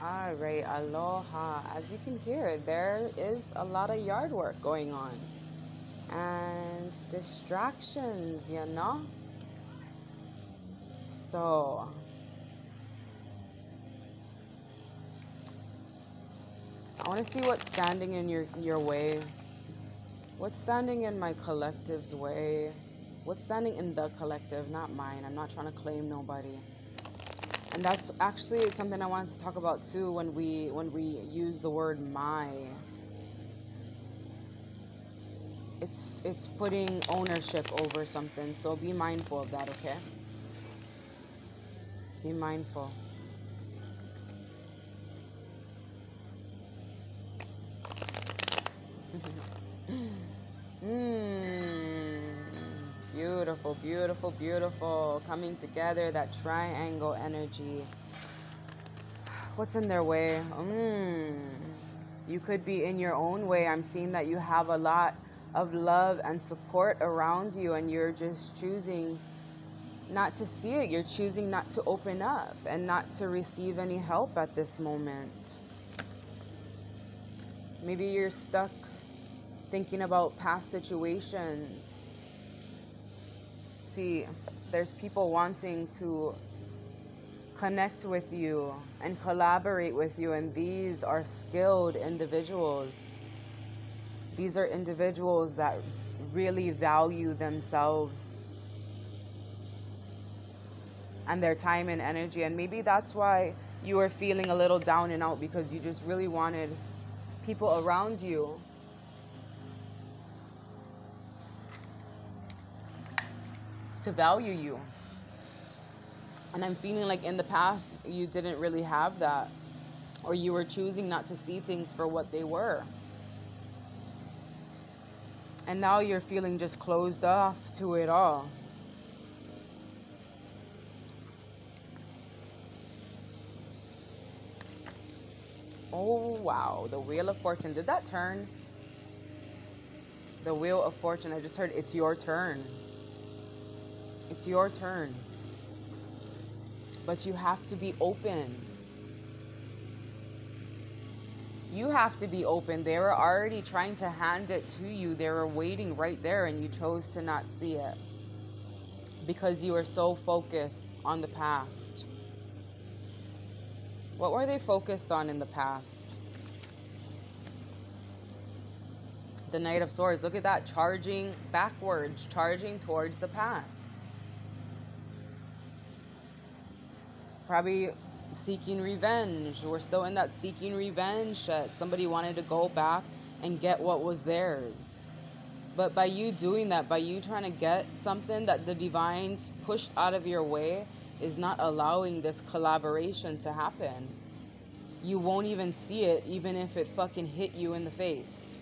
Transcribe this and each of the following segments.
All right, aloha. As you can hear, there is a lot of yard work going on and distractions, you know? So, I want to see what's standing in your way. What's standing in my collective's way? What's standing in the collective, not mine. I'm not trying to claim nobody. And that's actually something I wanted to talk about too when we use the word my. It's putting ownership over something. So be mindful of that, okay? Be mindful. Beautiful, beautiful, beautiful. Coming together, that triangle energy. What's in their way? You could be in your own way. I'm seeing that you have a lot of love and support around you, and you're just choosing not to see it. You're choosing not to open up and not to receive any help at this moment. Maybe you're stuck thinking about past situations. See, there's people wanting to connect with you and collaborate with you, and these are skilled individuals. These are individuals that really value themselves and their time and energy, and maybe that's why you are feeling a little down and out, because you just really wanted people around you to value you. And I'm feeling like in the past you didn't really have that, or you were choosing not to see things for what they were. And now you're feeling just closed off to it all. Oh wow, the Wheel of Fortune. Did that turn? The Wheel of Fortune. I just heard it's your turn. It's your turn. But you have to be open. You have to be open. They were already trying to hand it to you. They were waiting right there, and you chose to not see it because you were so focused on the past. What were they focused on in the past? The Knight of Swords. Look at that, charging backwards, charging towards the past. Probably seeking revenge. We're still in that seeking revenge shit. Somebody wanted to go back and get what was theirs. But by you doing that, by you trying to get something that the divines pushed out of your way, is not allowing this collaboration to happen. You won't even see it, even if it fucking hit you in the face.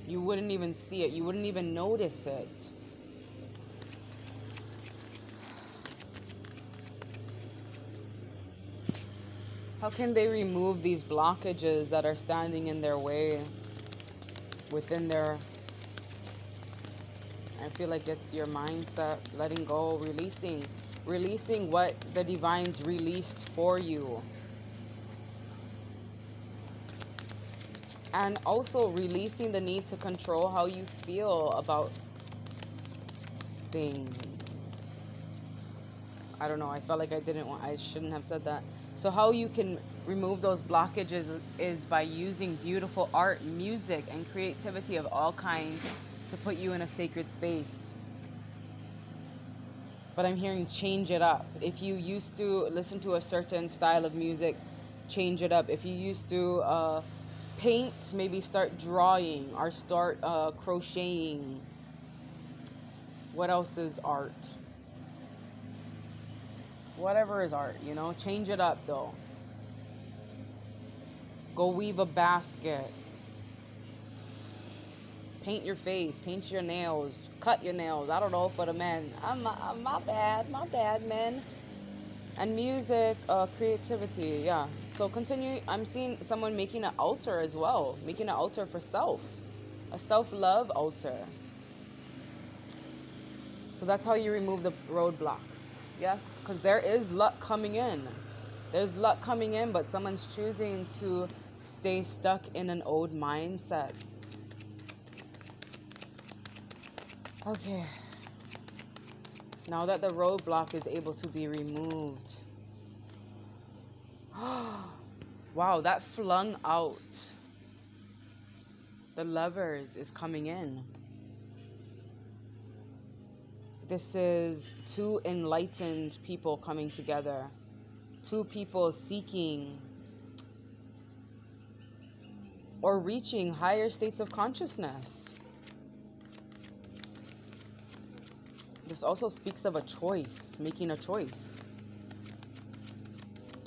You wouldn't even see it. You wouldn't even notice it. How can they remove these blockages that are standing in their way within their... I feel like it's your mindset, letting go, releasing what the divines released for you. And also releasing the need to control how you feel about things. I don't know, I felt like I shouldn't have said that. So how you can remove those blockages is by using beautiful art, music, and creativity of all kinds to put you in a sacred space. But I'm hearing change it up. If you used to listen to a certain style of music, change it up. If you used to paint, maybe start drawing or start crocheting. What else is art? Whatever is art, you know, change it up though. Go weave a basket. Paint your face, paint your nails, cut your nails. I don't know, for the men. My bad, men. And music, creativity, yeah. So continue. I'm seeing someone making an altar as well, making an altar for self, a self-love altar. So that's how you remove the roadblocks. Yes, because there is luck coming in. There's luck coming in, but someone's choosing to stay stuck in an old mindset. Okay. Now that the roadblock is able to be removed. Wow, that flung out. The Lovers is coming in. This is two enlightened people coming together. Two people seeking or reaching higher states of consciousness. This also speaks of a choice, making a choice.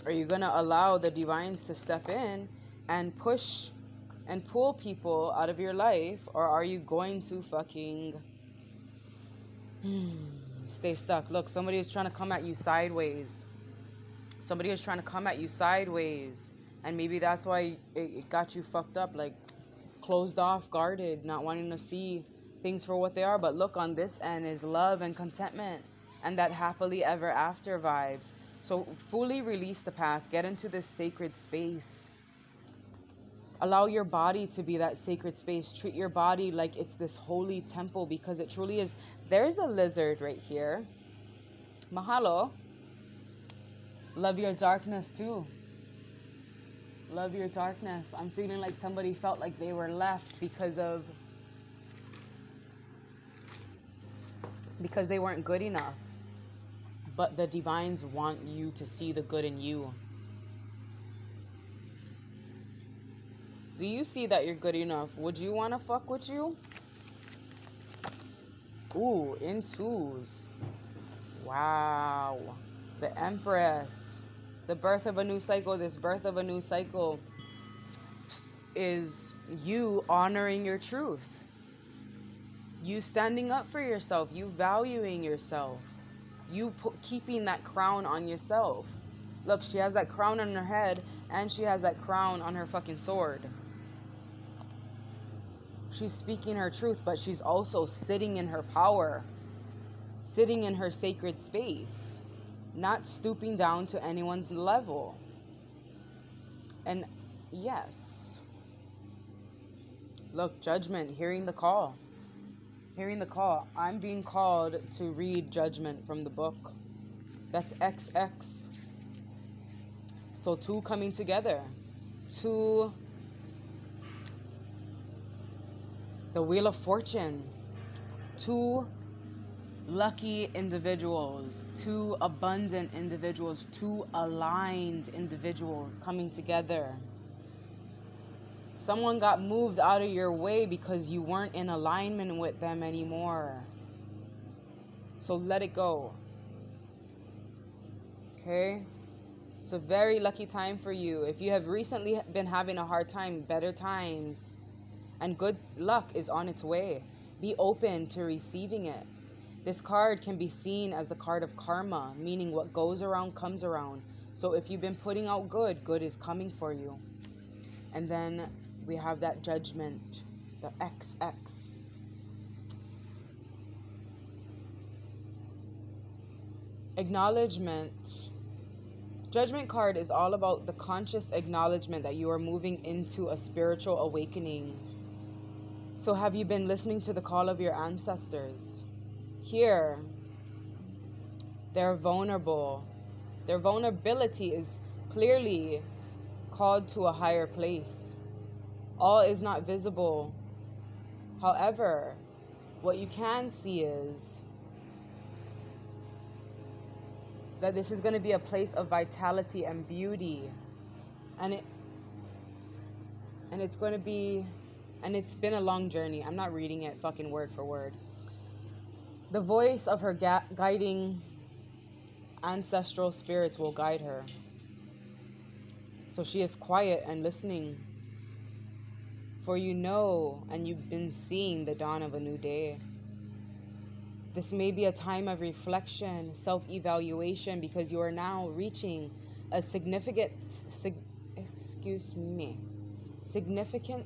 Are you going to allow the divines to step in and push and pull people out of your life? Or are you going to fucking stay stuck? Look, somebody is trying to come at you sideways. Somebody is trying to come at you sideways. And maybe that's why it got you fucked up, like closed off, guarded, not wanting to see things for what they are. But look, on this end is love and contentment and that happily ever after vibes. So fully release the past. Get into this sacred space. Allow your body to be that sacred space. Treat your body like it's this holy temple, because it truly is. There's a lizard right here. Mahalo. Love your darkness too. Love your darkness. I'm feeling like somebody felt like they were left because they weren't good enough. But the divines want you to see the good in you. Do you see that you're good enough? Would you want to fuck with you? Ooh, in twos. Wow. The Empress. The birth of a new cycle. This birth of a new cycle is you honoring your truth. You standing up for yourself. You valuing yourself. You keeping that crown on yourself. Look, she has that crown on her head and she has that crown on her fucking sword. She's speaking her truth, but she's also sitting in her power, sitting in her sacred space, not stooping down to anyone's level. And yes, look, Judgment, hearing the call. Hearing the call. I'm being called to read Judgment from the book. That's XX. So two coming together. Two. The Wheel of Fortune. Two lucky individuals. Two abundant individuals. Two aligned individuals coming together. Someone got moved out of your way because you weren't in alignment with them anymore. So let it go. Okay? It's a very lucky time for you. If you have recently been having a hard time, better times and good luck is on its way. Be open to receiving it. This card can be seen as the card of karma, meaning what goes around comes around. So if you've been putting out good, good is coming for you. And then we have that Judgment, the XX. Acknowledgement. Judgment card is all about the conscious acknowledgement that you are moving into a spiritual awakening. So have you been listening to the call of your ancestors? Here, they're vulnerable. Their vulnerability is clearly called to a higher place. All is not visible. However, what you can see is that this is going to be a place of vitality and beauty. And it's going to be, and it's been a long journey. I'm not reading it fucking word for word. The voice of her guiding ancestral spirits will guide her. So she is quiet and listening. For you know, and you've been seeing the dawn of a new day. This may be a time of reflection, self-evaluation, because you are now reaching a significant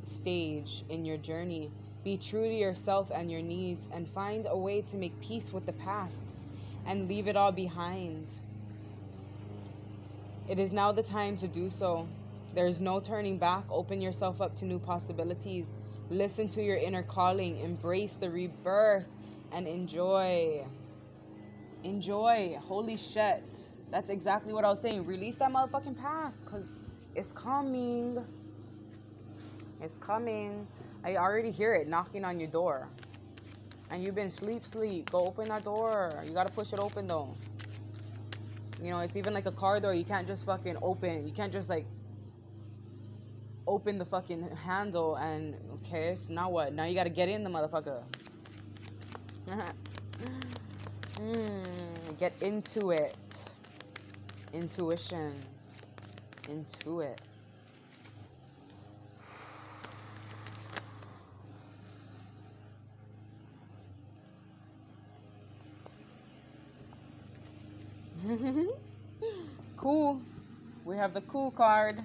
stage in your journey. Be true to yourself and your needs, and find a way to make peace with the past and leave it all behind. It is now the time to do so. There is no turning back. Open yourself up to new possibilities. Listen to your inner calling. Embrace the rebirth and enjoy. Enjoy. Holy shit. That's exactly what I was saying. Release that motherfucking past, because it's coming. It's coming. I already hear it knocking on your door. And you've been sleep. Go open that door. You gotta push it open though. You know, it's even like a car door. You can't just fucking open. You can't just like open the fucking handle and okay, so now what? Now you gotta get in the motherfucker. Get into it. Intuition. Into it. Cool. We have the cool card.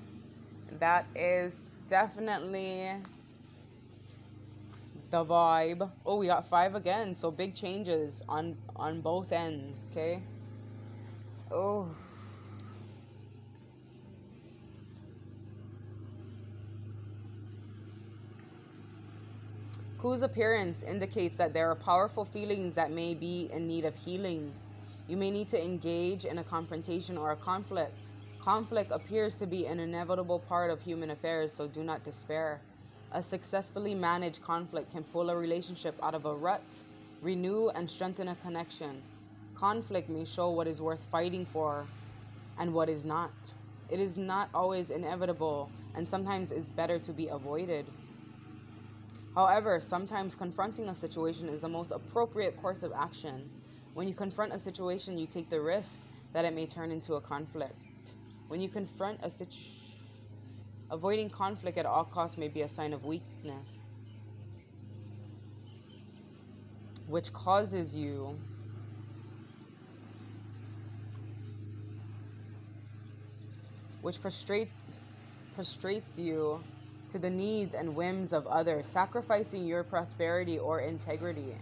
That is definitely the vibe. Oh, we got 5 again, so big changes on both ends, okay? Oh. Ku's appearance indicates that there are powerful feelings that may be in need of healing. You may need to engage in a confrontation or a conflict. Conflict appears to be an inevitable part of human affairs, so do not despair. A successfully managed conflict can pull a relationship out of a rut, renew and strengthen a connection. Conflict may show what is worth fighting for and what is not. It is not always inevitable, and sometimes it's better to be avoided. However, sometimes confronting a situation is the most appropriate course of action. When you confront a situation, you take the risk that it may turn into a conflict. When you confront a situation, avoiding conflict at all costs may be a sign of weakness, which causes you prostrates you to the needs and whims of others, sacrificing your prosperity or integrity.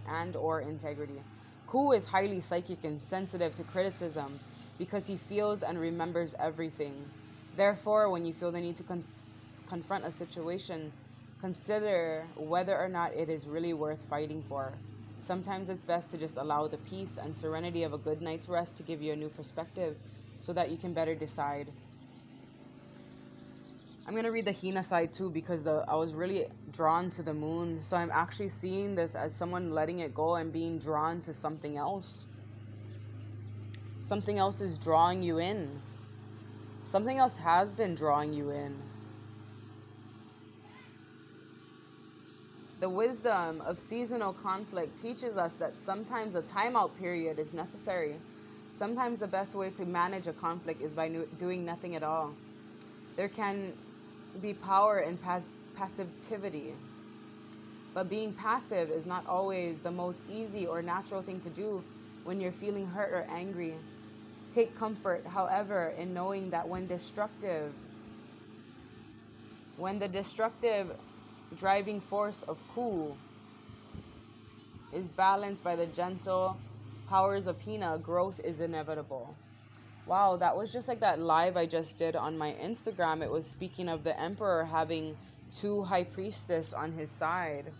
Ku is highly psychic and sensitive to criticism because he feels and remembers everything. Therefore, when you feel the need to confront a situation, consider whether or not it is really worth fighting for. Sometimes it's best to just allow the peace and serenity of a good night's rest to give you a new perspective so that you can better decide. I'm going to read the Hina side too, because I was really drawn to the moon. So I'm actually seeing this as someone letting it go and being drawn to something else. Something else is drawing you in. Something else has been drawing you in. The wisdom of seasonal conflict teaches us that sometimes a timeout period is necessary. Sometimes the best way to manage a conflict is by doing nothing at all. There can be power in passivity, but being passive is not always the most easy or natural thing to do when you're feeling hurt or angry. Take comfort, however, in knowing that when the destructive driving force of Ku is balanced by the gentle powers of Hina, growth is inevitable. Wow, that was just like that live I just did on my Instagram. It was speaking of the Emperor having 2 High Priestess on his side.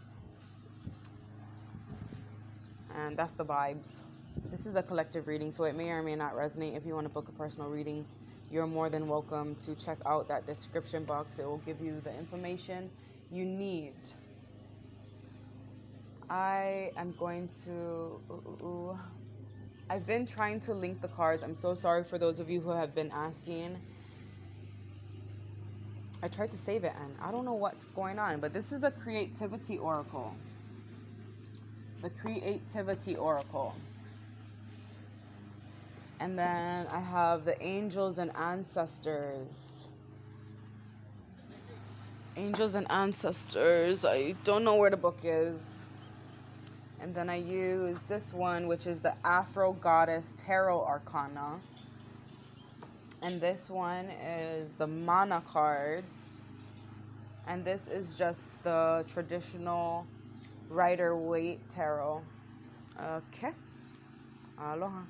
And that's the vibes. This is a collective reading, so it may or may not resonate. If you want to book a personal reading, you're more than welcome to check out that description box. It will give you the information you need. I am going to... I've been trying to link the cards. I'm so sorry for those of you who have been asking. I tried to save it and I don't know what's going on, but this is the Creativity Oracle. The Creativity Oracle. And then I have the Angels and Ancestors. Angels and Ancestors. I don't know where the book is. And then I use this one, which is the Afro Goddess Tarot Arcana. And this one is the Mana cards. And this is just the traditional Rider-Waite Tarot. Okay. Aloha.